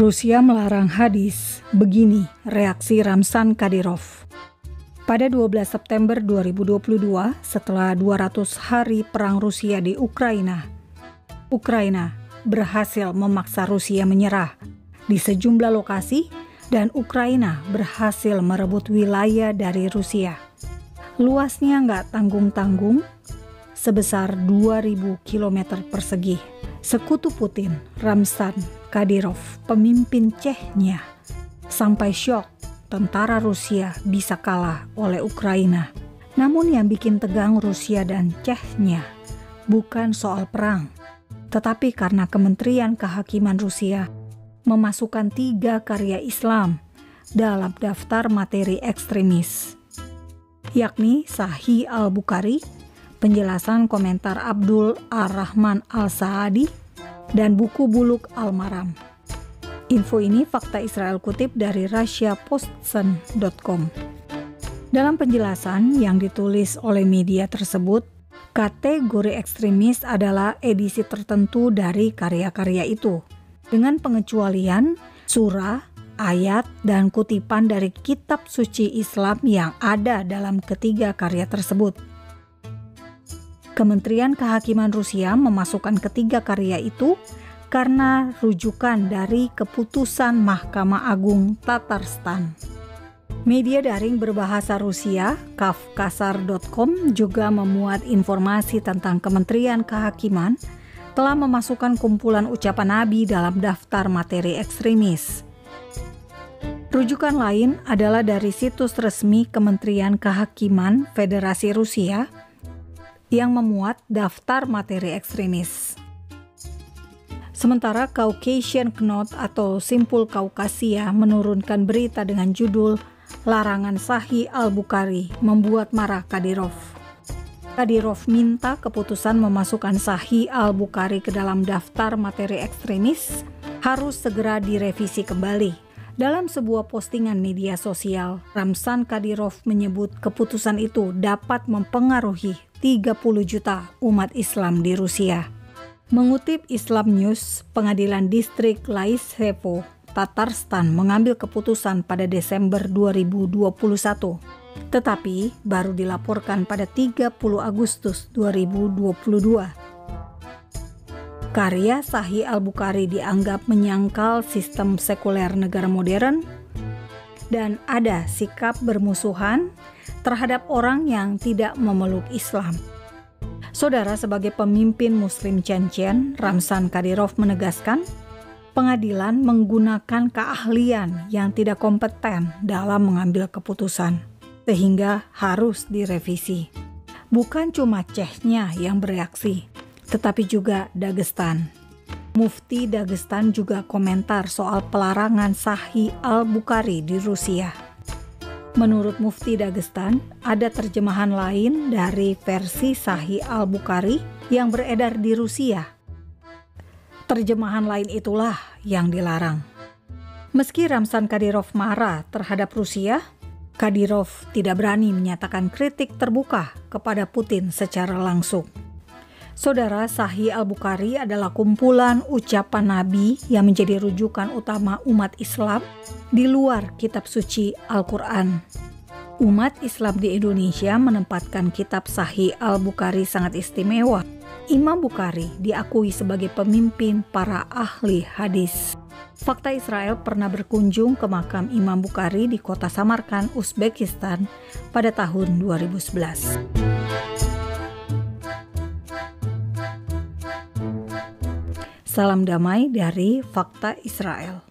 Rusia melarang hadis, begini reaksi Ramzan Kadyrov. Pada 12 September 2022, setelah 200 hari perang Rusia di Ukraina berhasil memaksa Rusia menyerah di sejumlah lokasi dan Ukraina berhasil merebut wilayah dari Rusia. Luasnya nggak tanggung-tanggung, sebesar 2.000 km persegi. Sekutu Putin, Ramzan Kadyrov, pemimpin Chechnya, sampai syok tentara Rusia bisa kalah oleh Ukraina. Namun yang bikin tegang Rusia dan Chechnya bukan soal perang, tetapi karena Kementerian Kehakiman Rusia memasukkan 3 karya Islam dalam daftar materi ekstremis, yakni Sahih Al-Bukhari, penjelasan komentar Abdul Ar-Rahman Al-Saadi, dan buku Bulugh Al-Maram. Info ini fakta Israel kutip dari RussiaPosten.com. Dalam penjelasan yang ditulis oleh media tersebut, kategori ekstremis adalah edisi tertentu dari karya-karya itu, dengan pengecualian surah, ayat, dan kutipan dari kitab suci Islam yang ada dalam ketiga karya tersebut. Kementerian Kehakiman Rusia memasukkan ketiga karya itu karena rujukan dari keputusan Mahkamah Agung Tatarstan. Media daring berbahasa Rusia, Kafkasar.com, juga memuat informasi tentang Kementerian Kehakiman telah memasukkan kumpulan ucapan Nabi dalam daftar materi ekstremis. Rujukan lain adalah dari situs resmi Kementerian Kehakiman Federasi Rusia yang memuat daftar materi ekstremis. Sementara Caucasian Knot atau Simpul Kaukasia menurunkan berita dengan judul "Larangan Sahih Al-Bukhari membuat marah Kadyrov". Kadyrov minta keputusan memasukkan Sahih Al-Bukhari ke dalam daftar materi ekstremis harus segera direvisi kembali. Dalam sebuah postingan media sosial, Ramzan Kadyrov menyebut keputusan itu dapat mempengaruhi 30 juta umat Islam di Rusia. Mengutip Islam News, Pengadilan Distrik Laisevo, Tatarstan mengambil keputusan pada Desember 2021, tetapi baru dilaporkan pada 30 Agustus 2022. Karya Sahih Al-Bukhari dianggap menyangkal sistem sekuler negara modern dan ada sikap bermusuhan terhadap orang yang tidak memeluk Islam. Saudara, sebagai pemimpin Muslim Chechen, Ramzan Kadyrov menegaskan pengadilan menggunakan keahlian yang tidak kompeten dalam mengambil keputusan, sehingga harus direvisi. Bukan cuma Chechnya yang bereaksi, tetapi juga Dagestan. Mufti Dagestan juga komentar soal pelarangan Sahih Al-Bukhari di Rusia. Menurut Mufti Dagestan, ada terjemahan lain dari versi Sahih Al-Bukhari yang beredar di Rusia. Terjemahan lain itulah yang dilarang. Meski Ramzan Kadyrov marah terhadap Rusia, Kadyrov tidak berani menyatakan kritik terbuka kepada Putin secara langsung. Saudara, Sahih Al-Bukhari adalah kumpulan ucapan Nabi yang menjadi rujukan utama umat Islam di luar kitab suci Al-Quran. Umat Islam di Indonesia menempatkan kitab Sahih Al-Bukhari sangat istimewa. Imam Bukhari diakui sebagai pemimpin para ahli hadis. Fakta Israel pernah berkunjung ke makam Imam Bukhari di kota Samarkand, Uzbekistan pada tahun 2011. Salam damai dari Fakta Israel.